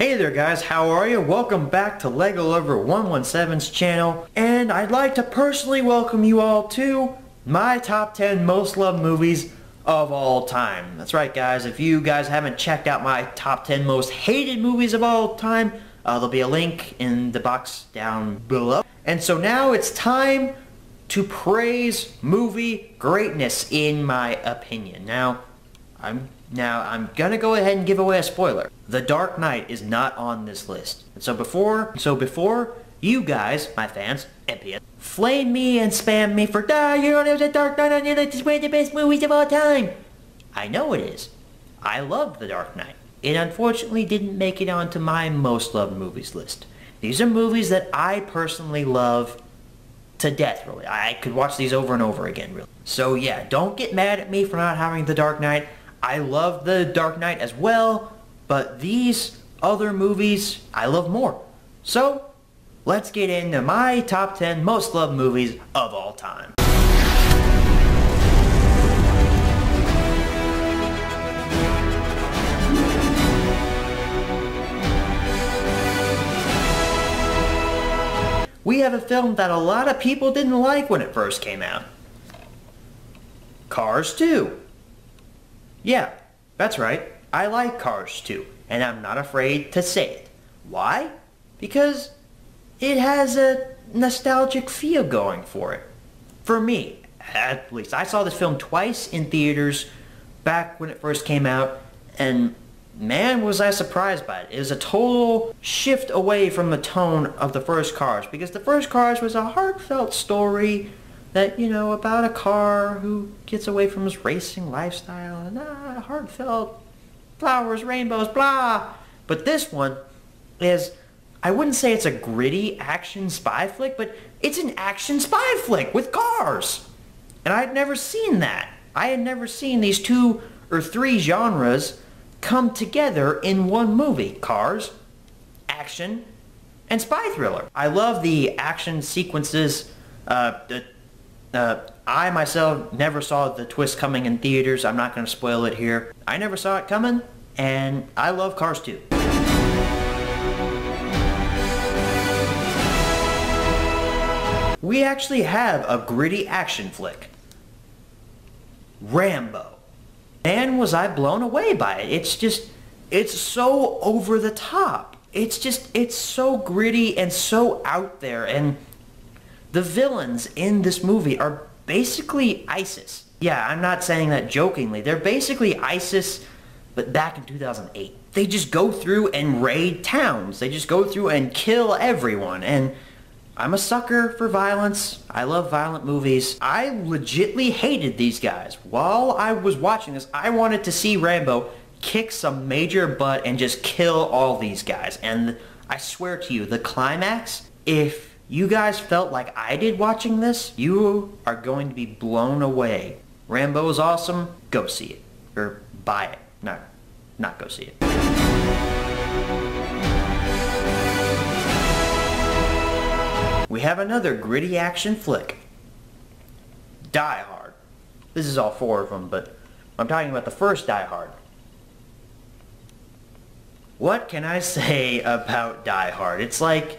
Hey there guys, how are you? Welcome back to Lego Lover 117's channel, and I'd like to personally welcome you all to my top 10 most loved movies of all time. That's right guys, if you guys haven't checked out my top 10 most hated movies of all time, there'll be a link in the box down below. And so now it's time to praise movie greatness in my opinion. Now I'm gonna go ahead and give away a spoiler. The Dark Knight is not on this list. And so before you guys, my fans, MPS, flame me and spam me for, you don't have The Dark Knight on your list, it's one of the best movies of all time. I know it is. I love The Dark Knight. It unfortunately didn't make it onto my most loved movies list. These are movies that I personally love to death, really. I could watch these over and over again, really. So yeah, don't get mad at me for not having The Dark Knight. I love The Dark Knight as well, but these other movies I love more. So, let's get into my top 10 most loved movies of all time. We have a film that a lot of people didn't like when it first came out. Cars 2. Yeah, that's right. I like Cars 2, and I'm not afraid to say it. Why? Because it has a nostalgic feel going for it. For me, at least. I saw this film twice in theaters back when it first came out, and man was I surprised by it. It was a total shift away from the tone of the first Cars, because the first Cars was a heartfelt story that, you know, about a car who gets away from his racing lifestyle, and heartfelt, flowers, rainbows, blah. But this one is, I wouldn't say it's a gritty action spy flick, but it's an action spy flick with cars. And I'd never seen that. I had never seen these two or three genres come together in one movie. Cars, action, and spy thriller. I love the action sequences. I myself never saw the twist coming in theaters. I'm not going to spoil it here. I never saw it coming, and I love Cars 2. We actually have a gritty action flick. Rambo. Man, was I blown away by it. It's so over the top. It's so gritty and so out there, and the villains in this movie are basically ISIS. Yeah, I'm not saying that jokingly. They're basically ISIS, but back in 2008. They just go through and raid towns. They just go through and kill everyone. And I'm a sucker for violence. I love violent movies. I legitly hated these guys. While I was watching this, I wanted to see Rambo kick some major butt and just kill all these guys. And I swear to you, the climax, if you guys felt like I did watching this, you are going to be blown away. Rambo is awesome. Go see it. Or buy it. No, not go see it. We have another gritty action flick. Die Hard. This is all four of them, but I'm talking about the first Die Hard. What can I say about Die Hard? It's like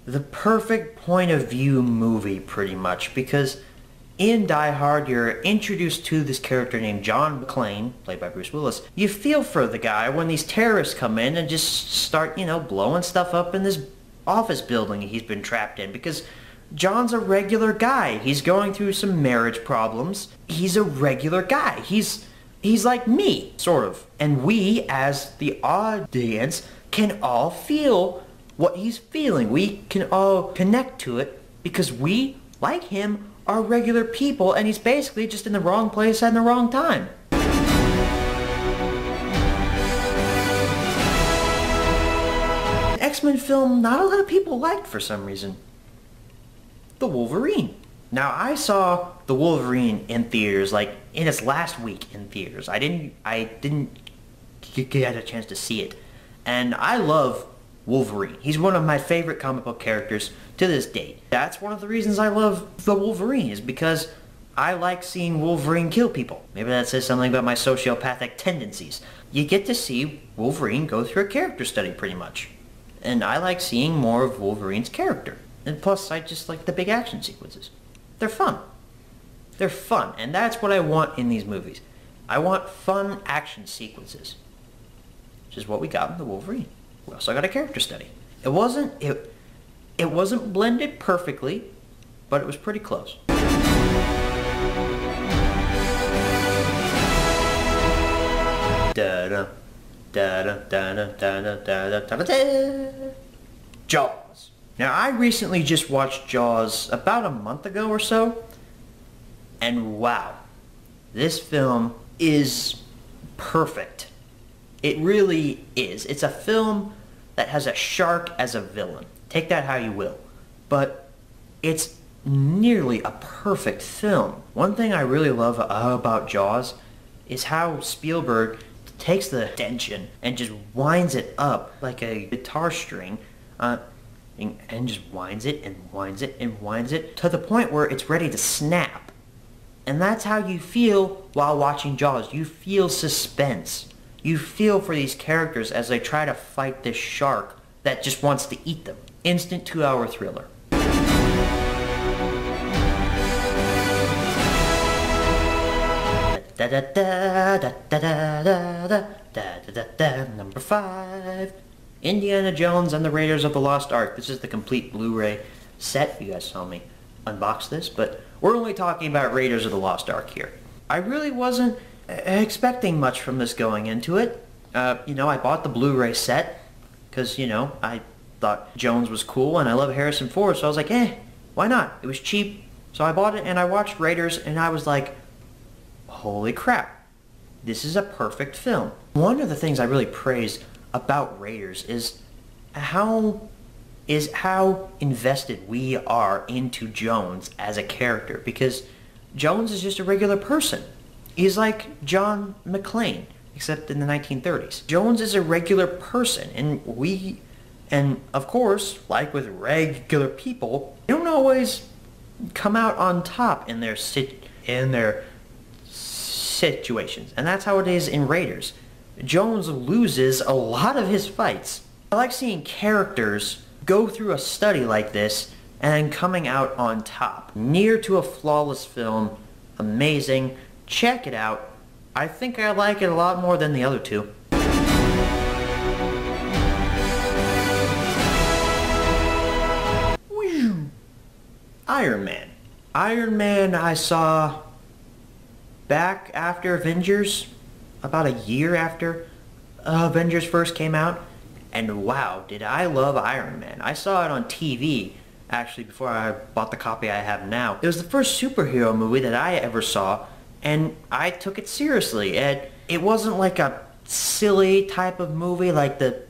the perfect point of view movie, pretty much, because in Die Hard you're introduced to this character named John McClane, played by Bruce Willis. You feel for the guy when these terrorists come in and just start, you know, blowing stuff up in this office building he's been trapped in, because John's a regular guy. He's going through some marriage problems. He's a regular guy. He's like me, sort of. And we, as the audience, can all feel what he's feeling. We can all connect to it because we, like him, are regular people, and he's basically just in the wrong place at the wrong time. An X-Men film not a lot of people liked for some reason. The Wolverine. Now, I saw the Wolverine in theaters, like in its last week in theaters. I didn't get a chance to see it. And I love Wolverine. He's one of my favorite comic book characters to this date. That's one of the reasons I love the Wolverine, is because I like seeing Wolverine kill people. Maybe that says something about my sociopathic tendencies. You get to see Wolverine go through a character study pretty much. And I like seeing more of Wolverine's character. And plus, I just like the big action sequences. They're fun. They're fun, and that's what I want in these movies. I want fun action sequences. Which is what we got in the Wolverine. We also got a character study. It wasn't blended perfectly, but it was pretty close. Jaws. Now, I recently just watched Jaws about a month ago or so, and wow, this film is perfect. It really is. It's a film that has a shark as a villain. Take that how you will. But it's nearly a perfect film. One thing I really love about Jaws is how Spielberg takes the tension and just winds it up like a guitar string, and just winds it and winds it and winds it to the point where it's ready to snap. And that's how you feel while watching Jaws. You feel suspense. You feel for these characters as they try to fight this shark that just wants to eat them. Instant 2-hour thriller. Number 5. Indiana Jones and the Raiders of the Lost Ark. This is the complete Blu-ray set. You guys saw me unbox this, but we're only talking about Raiders of the Lost Ark here. I really wasn't expecting much from this going into it. I bought the Blu-ray set because, I thought Jones was cool and I love Harrison Ford, so I was like, why not? It was cheap, so I bought it and I watched Raiders and I was like, holy crap, this is a perfect film. One of the things I really praise about Raiders is how invested we are into Jones as a character, because Jones is just a regular person. He's like John McClane, except in the 1930s. Jones is a regular person, and of course, like with regular people, they don't always come out on top in their situations, and that's how it is in Raiders. Jones loses a lot of his fights. I like seeing characters go through a study like this and then coming out on top. Near to a flawless film. Amazing. Check it out. I think I like it a lot more than the other two. Iron Man. Iron Man I saw back after Avengers, about a year after Avengers first came out, and wow, did I love Iron Man. I saw it on TV, actually, before I bought the copy I have now. It was the first superhero movie that I ever saw, and I took it seriously. And it wasn't like a silly type of movie like the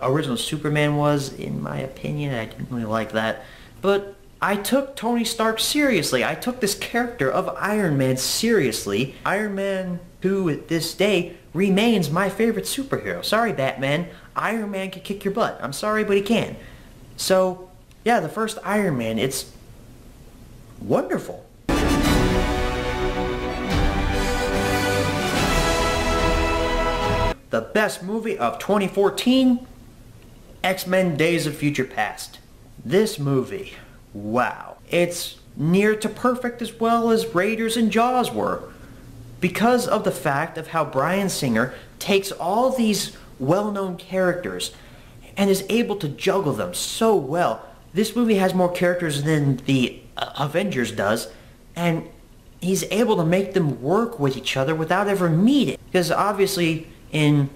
original Superman was, in my opinion. I didn't really like that. But I took Tony Stark seriously. I took this character of Iron Man seriously. Iron Man, who at this day remains my favorite superhero. Sorry, Batman. Iron Man can kick your butt. I'm sorry, but he can. So, yeah, the first Iron Man, it's wonderful. The best movie of 2014, X-Men Days of Future Past. This movie, wow. It's near to perfect as well as Raiders and Jaws were, because of the fact of how Bryan Singer takes all these well-known characters and is able to juggle them so well. This movie has more characters than the Avengers does, and he's able to make them work with each other without ever meeting. Because obviously in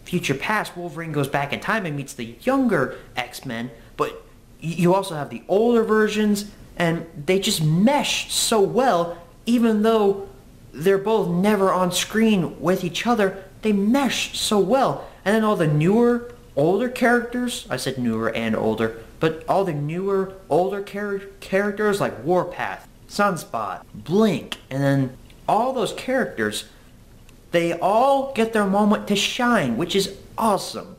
Future Past, Wolverine goes back in time and meets the younger X-Men, but you also have the older versions, and they just mesh so well. Even though they're both never on screen with each other, they mesh so well. And then all the newer, older characters, I said newer and older, but all the newer, older characters like Warpath, Sunspot, Blink, and then all those characters, they all get their moment to shine, which is awesome.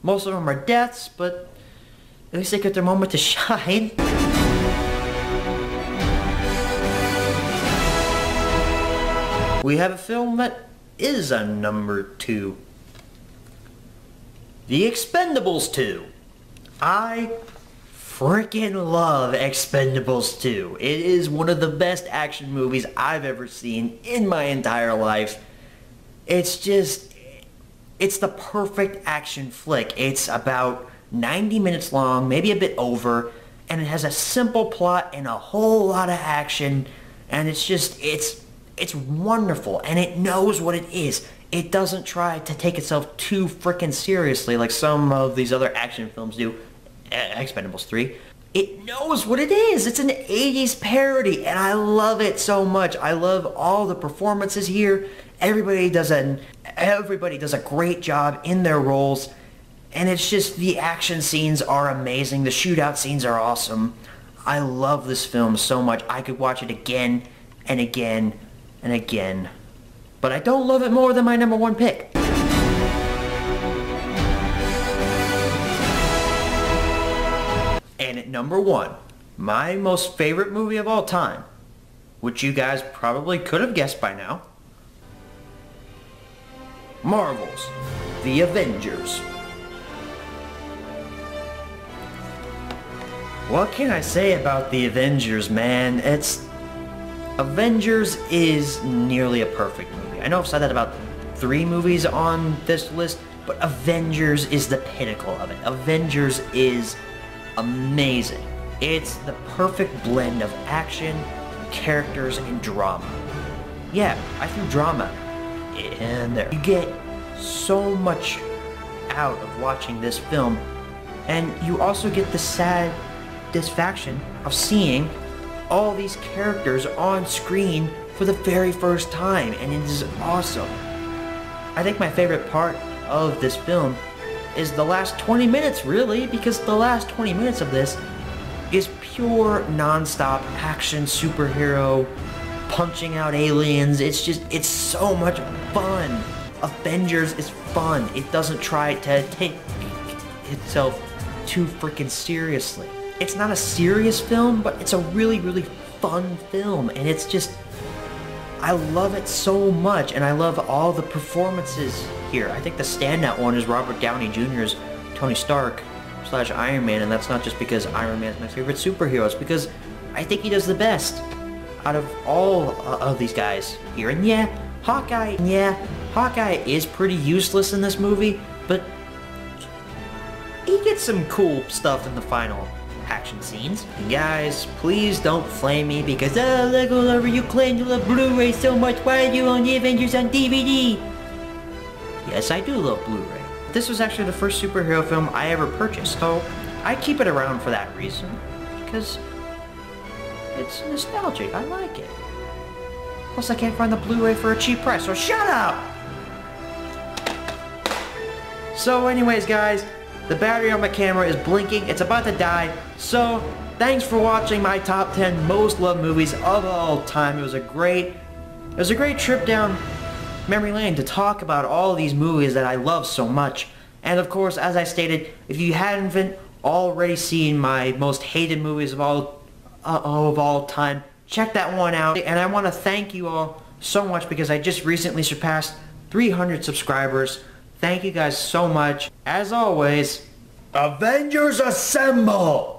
Most of them are deaths, but at least they get their moment to shine. we have a film that is a number 2. The Expendables 2. I freaking love Expendables 2. It is one of the best action movies I've ever seen in my entire life. It's the perfect action flick. It's about 90 minutes long, maybe a bit over, and it has a simple plot and a whole lot of action, and it's wonderful, and it knows what it is. It doesn't try to take itself too freaking seriously like some of these other action films do. Expendables 3. It knows what it is. It's an 80s parody, and I love it so much. I love all the performances here. Everybody does a great job in their roles, and it's just the action scenes are amazing. The shootout scenes are awesome. I love this film so much. I could watch it again and again and again. But I don't love it more than my number 1 pick. And at number 1, my most favorite movie of all time, which you guys probably could have guessed by now, Marvel's The Avengers. What can I say about The Avengers, man? Avengers is nearly a perfect movie. I know I've said that about 3 movies on this list, but Avengers is the pinnacle of it. Avengers is amazing. It's the perfect blend of action, characters, and drama. Yeah, I threw drama in there. You get so much out of watching this film, and you also get the satisfaction of seeing all these characters on screen for the very first time, and it is awesome. I think my favorite part of this film is the last 20 minutes, really, because the last 20 minutes of this is pure non-stop action superhero punching out aliens. It's so much fun. Avengers is fun. It doesn't try to take itself too freaking seriously. It's not a serious film, but it's a really, really fun film, and I love it so much, and I love all the performances here. I think the standout one is Robert Downey Jr.'s Tony Stark / Iron Man, and that's not just because Iron Man is my favorite superhero, it's because I think he does the best out of all of these guys here. And yeah, Hawkeye is pretty useless in this movie, but he gets some cool stuff in the final action scenes. And guys, please don't flame me because, oh, Lego Lover, you claim you love Blu-ray so much, why are you on the Avengers on DVD? Yes, I do love Blu-ray. This was actually the first superhero film I ever purchased, so I keep it around for that reason, because it's nostalgic. I like it. Plus, I can't find the Blu-ray for a cheap price, so shut up! So anyways, guys, the battery on my camera is blinking. It's about to die. So, thanks for watching my top 10 most loved movies of all time. It was a great trip down memory lane to talk about all these movies that I love so much. And of course, as I stated, if you haven't already seen my most hated movies of all time, check that one out. And I want to thank you all so much because I just recently surpassed 300 subscribers. Thank you guys so much. As always, Avengers Assemble!